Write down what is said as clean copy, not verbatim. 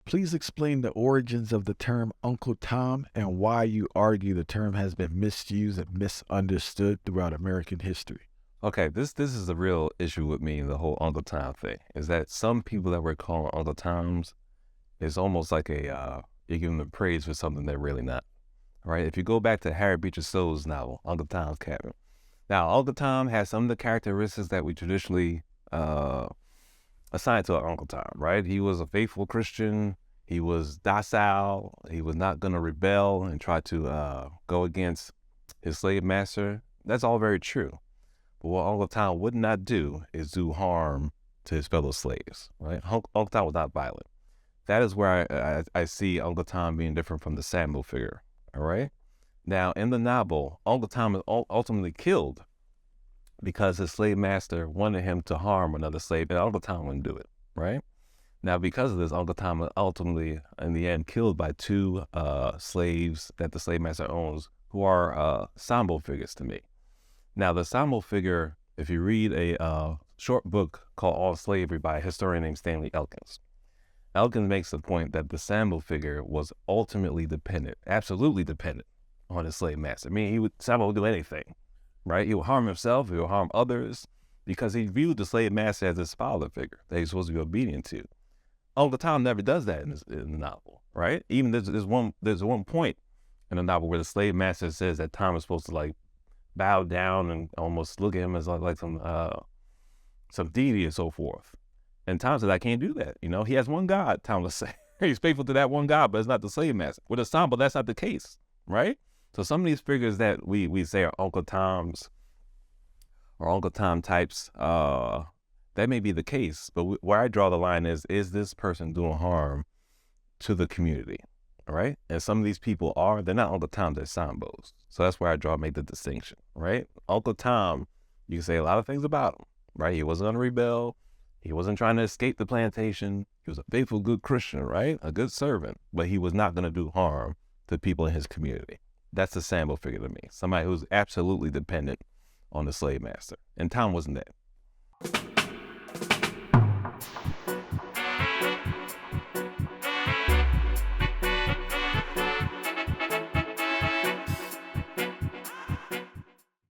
Please explain the origins of the term Uncle Tom and why you argue the term has been misused and misunderstood throughout American history. Okay, this is a real issue with me, the whole Uncle Tom thing, is that some people that we're calling Uncle Toms is almost like you're giving them praise for something they're really not, right? If you go back to Harry Beecher Stowe's novel, Uncle Tom's Cabin. Now, Uncle Tom has some of the characteristics that we traditionally assign to our Uncle Tom, right? He was a faithful Christian. He was docile. He was not going to rebel and try to go against his slave master. That's all very true. But what Uncle Tom would not do is do harm to his fellow slaves, right? Uncle Tom was not violent. That is where I see Uncle Tom being different from the Samuel figure, all right? Now, in the novel, Uncle Tom is ultimately killed because his slave master wanted him to harm another slave, and Uncle Tom wouldn't do it, right? Now, because of this, Uncle Tom was ultimately, in the end, killed by two slaves that the slave master owns, who are Sambo figures to me. Now, the Sambo figure, if you read a short book called All Slavery by a historian named Stanley Elkins, Elkins makes the point that the Sambo figure was ultimately dependent, absolutely dependent on his slave master. I mean, Sambo would do anything, right? He would harm himself, he would harm others, because he viewed the slave master as his father figure that he's supposed to be obedient to. Uncle Tom never does that in the novel, right? Even there's one point in the novel where the slave master says that Tom is supposed to like bow down and almost look at him as like some deity and so forth. And Tom says, I can't do that. You know, he has one God, Tom will say. He's faithful to that one God, but it's not the slave master. With a Sambo, that's not the case, right? So some of these figures that we say are Uncle Toms or Uncle Tom types, that may be the case. But where I draw the line is this person doing harm to the community, all right? And some of these people they're not Uncle Toms, they're Sambos. So that's where I make the distinction, right? Uncle Tom, you can say a lot of things about him, right? He wasn't going to rebel. He wasn't trying to escape the plantation. He was a faithful, good Christian, right? A good servant, but he was not going to do harm to people in his community. That's the Sambo figure to me. Somebody who's absolutely dependent on the slave master. And Tom wasn't that.